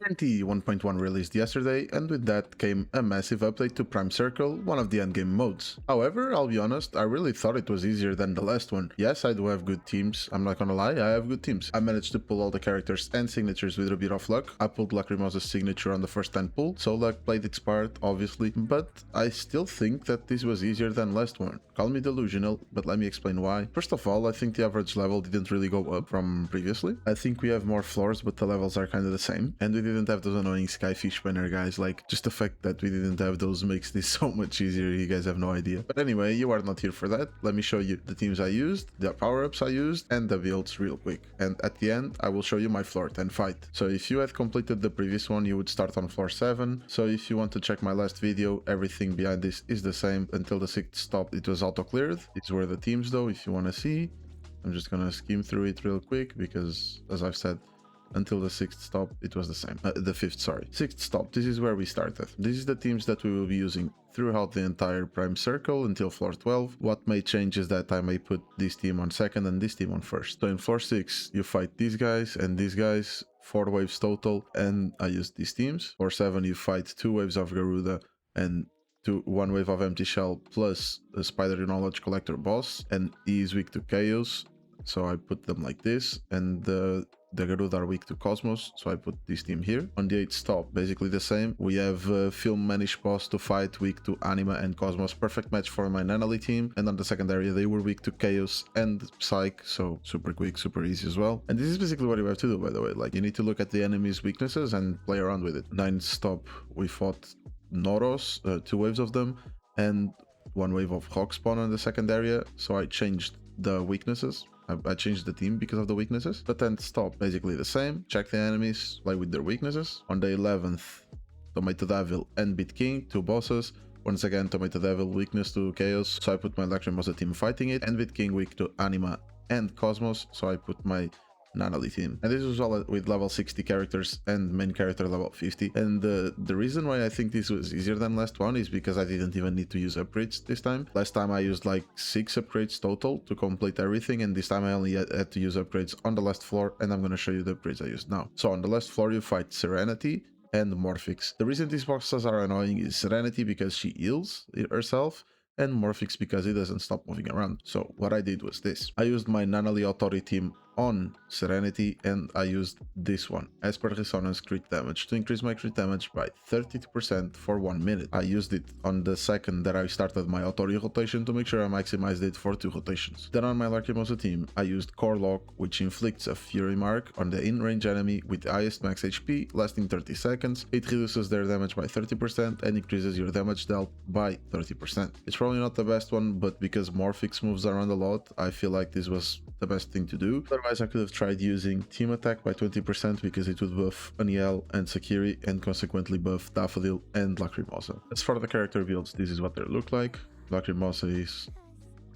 NTE 1.1 released yesterday, and with that came a massive update to Prime Circle, one of the endgame modes. However, I'll be honest, I really thought it was easier than the last one. Yes, I do have good teams, I'm not gonna lie, I have good teams. I managed to pull all the characters and signatures with a bit of luck. I pulled Lacrimosa's signature on the first 10 pull, so luck played its part, obviously, but I still think that this was easier than last one. Call me delusional, but let me explain why. First of all, I think the average level didn't really go up from previously. I think we have more floors, but the levels are kind of the same, and we didn't have those annoying skyfish banner guys. Like, just the fact that we didn't have those makes this so much easier, you guys have no idea. But anyway, you are not here for that. Let me show you the teams I used, the power-ups I used, and the builds real quick. And at the end, I will show you my floor 10 fight. So if you had completed the previous one, you would start on floor 7. So if you want to check my last video, everything behind this is the same. Until the 6th stop, it was auto-cleared. These were the teams though, if you want to see. I'm just gonna skim through it real quick because, as I've said, until the 6th stop, it was the same. The 5th, sorry. 6th stop, this is where we started. This is the teams that we will be using throughout the entire Prime Circle until floor 12. What may change is that I may put this team on second and this team on first. So in floor 6, you fight these guys and these guys, 4 waves total, and I used these teams. Floor 7, you fight 2 waves of Garuda and 1 wave of Empty Shell plus a Spider Knowledge Collector boss, and he is weak to Chaos, so I put them like this, and the Garuda are weak to Cosmos, so I put this team here. On the 8th stop, basically the same. We have Film Manish boss to fight, weak to Anima and Cosmos, perfect match for my Nanally team, and on the second area they were weak to Chaos and Psych, so super quick, super easy as well. And this is basically what you have to do, by the way. Like, you need to look at the enemy's weaknesses and play around with it. 9th stop, we fought Noros, 2 waves of them, and 1 wave of Hawk Spawn on the second area, so I changed the weaknesses. I changed the team because of the weaknesses. The 10th stop, basically the same. Check the enemies, play with their weaknesses. On the 11th, Tomato Devil and Beat King, 2 bosses. Once again, Tomato Devil weakness to Chaos, so I put my Lacrimosa team fighting it, and Beat King weak to Anima and Cosmos, so I put my Nanally team. And this was all with level 60 characters and main character level 50. And the reason why I think this was easier than last one is because I didn't even need to use upgrades this time. Last time I used like 6 upgrades total to complete everything, and this time I only had to use upgrades on the last floor, and I'm going to show you the upgrades I used now. So on the last floor you fight Serenity and Morphix. The reason these boxes are annoying is Serenity because she heals herself, and Morphix because he doesn't stop moving around. So what I did was this. I used my Nanally Hotori team on Serenity, and I used this one, as per Resonance crit damage, to increase my crit damage by 32% for 1 minute. I used it on the second that I started my Hotori rotation to make sure I maximized it for 2 rotations. Then on my Lacrimosa team, I used Core Lock, which inflicts a Fury Mark on the in-range enemy with the highest max HP, lasting 30 seconds. It reduces their damage by 30% and increases your damage dealt by 30%. It's probably not the best one, but because Morphix moves around a lot, I feel like this was the best thing to do. Otherwise, I could have tried using Team Attack by 20% because it would buff Haniel and Sakiri and consequently buff Daffodill and Lacrimosa. As for the character builds, this is what they look like. Lacrimosa is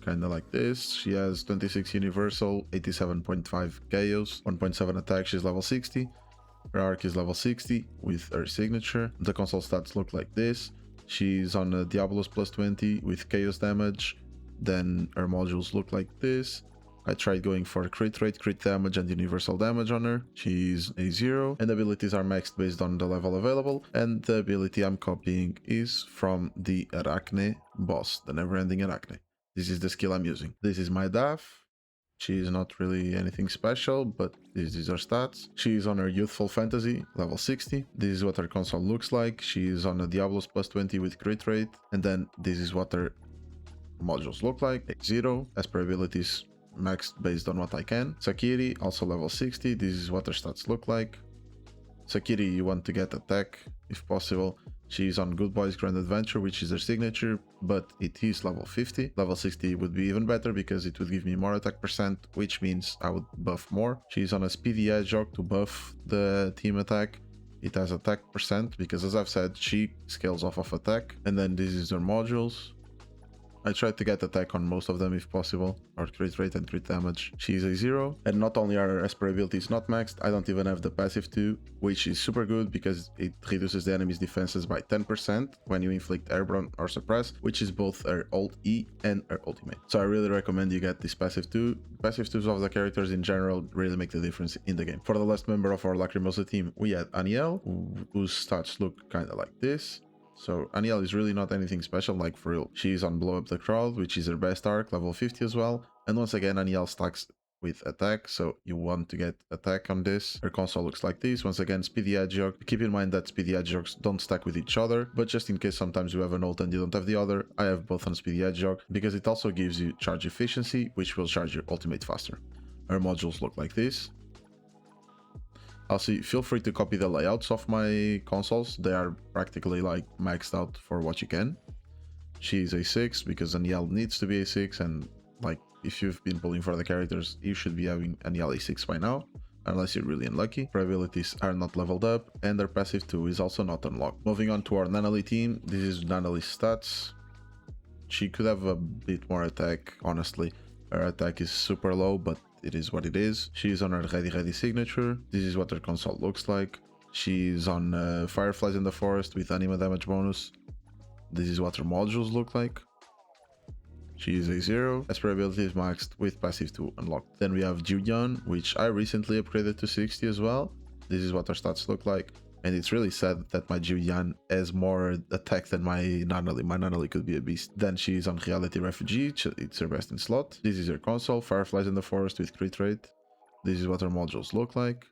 kind of like this. She has 26 Universal, 87.5 Chaos, 1.7 attack, she's level 60. Her arc is level 60 with her signature. The console stats look like this. She's on a Diablos plus 20 with Chaos damage. Then her modules look like this. I tried going for crit rate, crit damage, and universal damage on her. She's a 0, and abilities are maxed based on the level available, and the ability I'm copying is from the Arachne boss, the never-ending Arachne. This is the skill I'm using. This is my Daff. She is not really anything special, but these are stats. She is on her Youthful Fantasy, level 60. This is what her console looks like. She is on a Diablos plus 20 with crit rate, and then this is what her modules look like. 0, as per abilities, maxed based on what I can. Sakiri, also level 60. This is what her stats look like. Sakiri, you want to get attack if possible. She's on Good Boys Grand Adventure, which is her signature, but it is level 50. Level 60 would be even better because it would give me more attack percent, which means I would buff more. She's on a Speedy Hedgehog to buff the team attack. It has attack percent because, as I've said, she scales off of attack. And then this is her modules. I tried to get attack on most of them if possible, or crit rate and crit damage. She's a 0, and not only are her Esper abilities not maxed, I don't even have the passive 2, which is super good because it reduces the enemy's defenses by 10% when you inflict airborne or suppress, which is both her ult E and her ultimate. So I really recommend you get this passive 2. Passive 2s of the characters in general really make the difference in the game. For the last member of our Lacrimosa team, we had Haniel, whose stats look kinda like this. So Haniel is really not anything special, like for real. She's on Blow Up the Crowd, which is her best arc, level 50 as well. And once again, Haniel stacks with attack, so you want to get attack on this. Her console looks like this. Once again, speedy adjunct. Keep in mind that speedy adjuncts don't stack with each other, but just in case sometimes you have an ult and you don't have the other, I have both on speedy adjunct because it also gives you charge efficiency, which will charge your ultimate faster. Her modules look like this. Also, feel free to copy the layouts of my consoles. They are practically like maxed out for what you can. She's a 6 because Haniel needs to be a 6, and like if you've been pulling for the characters, you should be having Haniel a 6 by now, unless you're really unlucky. Her abilities are not leveled up, and her passive 2 is also not unlocked. Moving on to our Nanally team, this is Nanally's stats. She could have a bit more attack, honestly. Her attack is super low, but it is what it is. She's on her ready signature. This is what her console looks like. She's on Fireflies in the Forest with anima damage bonus. This is what her modules look like. She is a 0. Esper ability is maxed with passive 2 unlocked. Then we have Jiuyuan, which I recently upgraded to 60 as well. This is what her stats look like. And it's really sad that my Jiuyuan has more attack than my Nanally. My Nanally could be a beast. Then she's on Reality Refugee. It's her best in slot. This is her console. Fireflies in the Forest with crit rate. This is what her modules look like.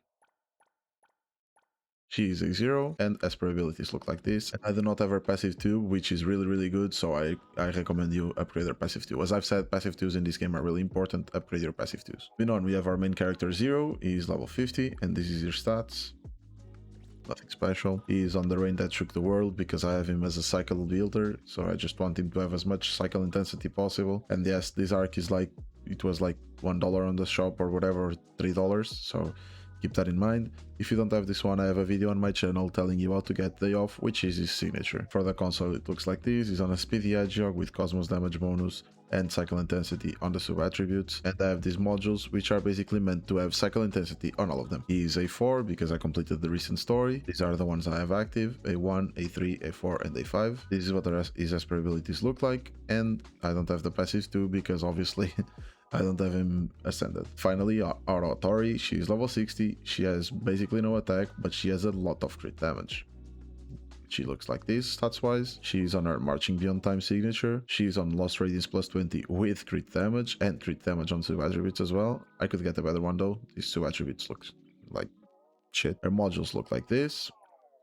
She is a 0, and Esper abilities look like this. I do not have her passive 2, which is really good, so I recommend you upgrade her passive 2. As I've said, passive 2s in this game are really important. Upgrade your passive 2s. Moving on, we have our main character 0. He's level 50, and this is your stats. Nothing special. He is on the rain that shook the world because I have him as a cycle builder, so I just want him to have as much cycle intensity possible. And yes, this arc is like, it was like $1 on the shop or whatever, $3, so keep that in mind. If you don't have this one, I have a video on my channel telling you how to get Day Off, which is his signature. For the console, it looks like this. He's on a speedy adjunct with Cosmos damage bonus and cycle intensity on the sub attributes, and I have these modules which are basically meant to have cycle intensity on all of them. He is A4 because I completed the recent story. These are the ones I have active: A1, A3, A4, and A5. This is what his Esper abilities look like, and I don't have the passives too because obviously I don't have him ascended. Finally, our Hotori, she's level 60. She has basically no attack, but she has a lot of crit damage. She looks like this stats wise. She's on her Marching Beyond Time signature. She's on Lost Radiance plus 20 with crit damage and crit damage on sub attributes as well. I could get a better one though. These sub attributes look like shit. Her modules look like this.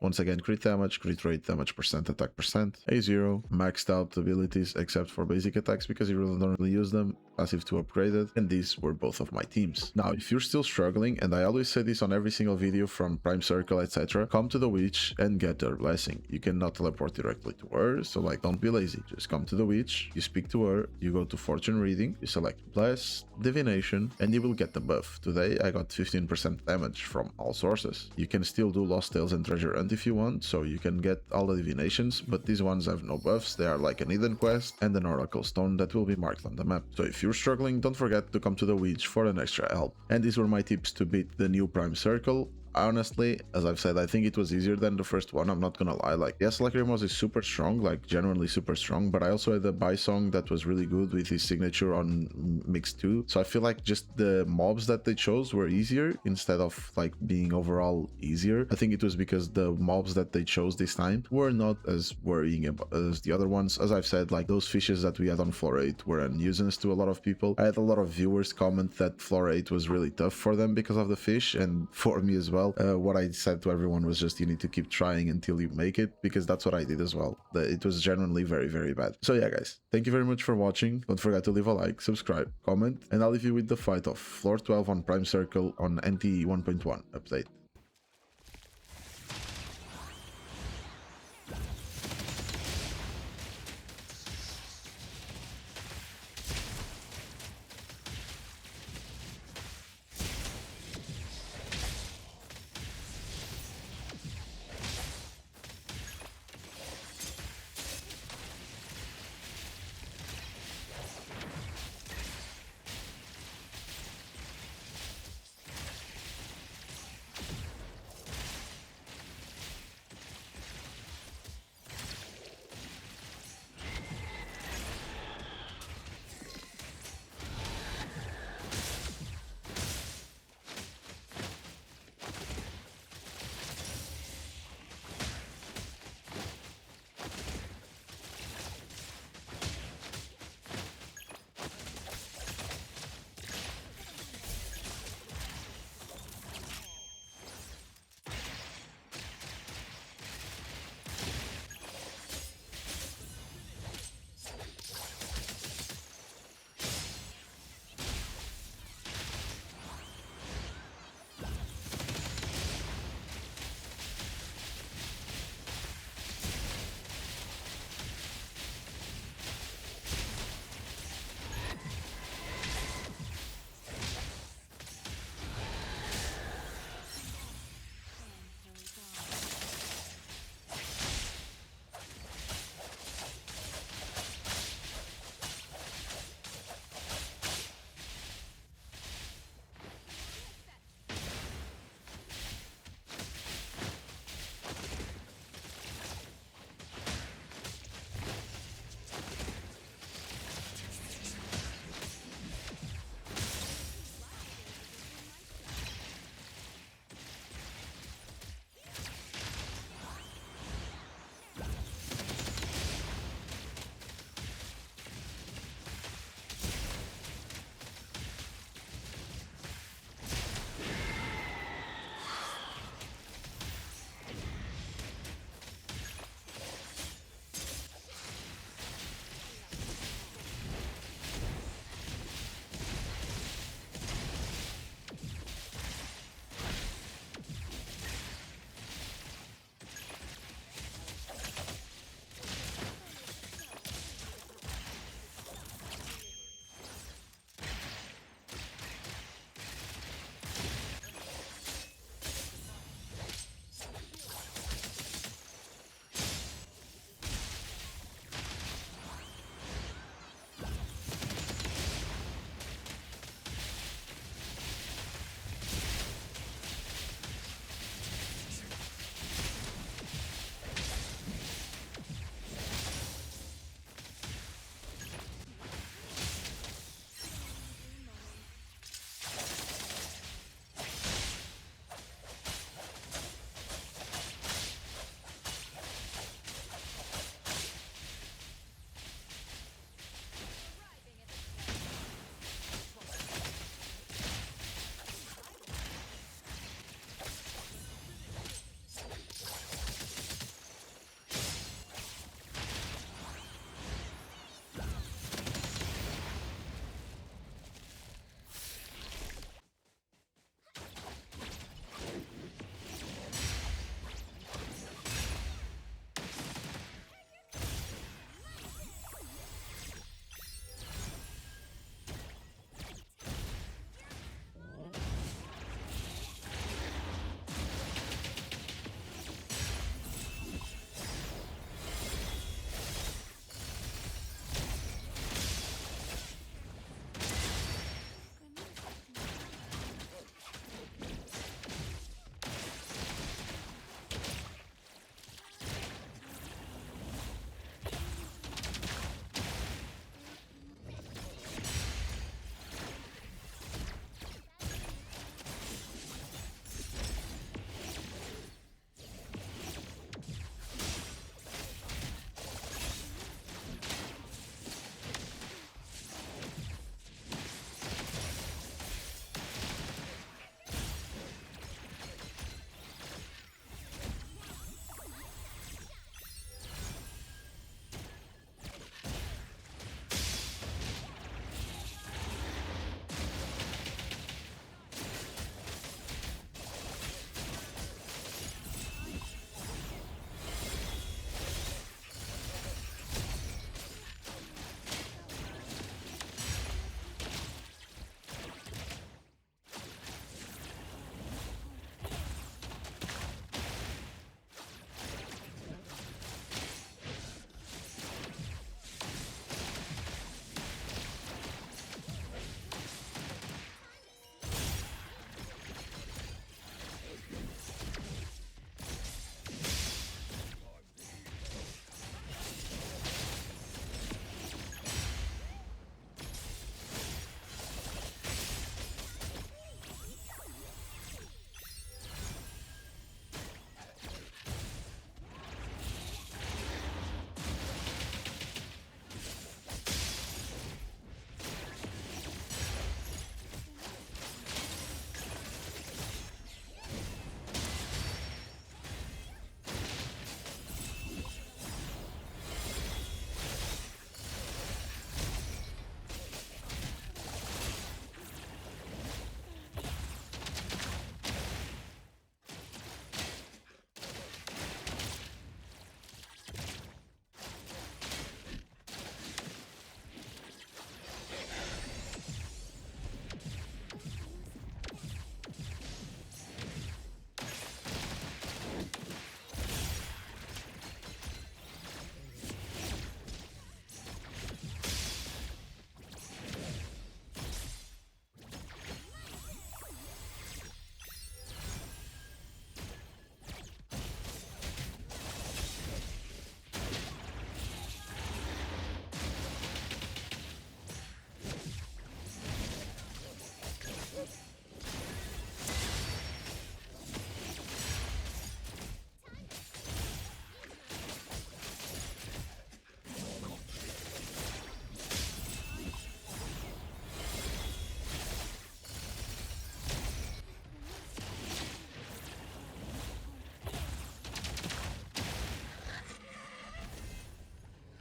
Once again, crit damage, crit rate, damage percent, attack percent. A0, maxed out abilities except for basic attacks because you really don't really use them. Passive 2 upgraded, and these were both of my teams. Now, if you're still struggling, and I always say this on every single video from Prime Circle, etc., come to the witch and get her blessing. You cannot teleport directly to her, so like, don't be lazy. Just come to the witch, you speak to her, you go to fortune reading, you select bless, divination, and you will get the buff. Today, I got 15% damage from all sources. You can still do Lost Tales and Treasure Hunt if you want, so you can get all the divinations, but these ones have no buffs. They are like an hidden quest and an oracle stone that will be marked on the map. So if you're struggling, don't forget to come to the witch for an extra help. And these were my tips to beat the new Prime Circle. Honestly, as I've said, I think it was easier than the first one. I'm not gonna lie. Like, yes, Lacrimosa is super strong, like genuinely super strong, but I also had a buy song that was really good with his signature on mix 2. So I feel like just the mobs that they chose were easier instead of like being overall easier. I think it was because the mobs that they chose this time were not as worrying as the other ones. As I've said, like those fishes that we had on floor 8 were a nuisance to a lot of people. I had a lot of viewers comment that floor 8 was really tough for them because of the fish, and for me as well. What I said to everyone was just, you need to keep trying until you make it, because that's what I did as well. It was genuinely very bad. So yeah, guys, thank you very much for watching. Don't forget to leave a like, subscribe, comment, and I'll leave you with the fight of floor 12 on Prime Circle on NTE 1.1 update.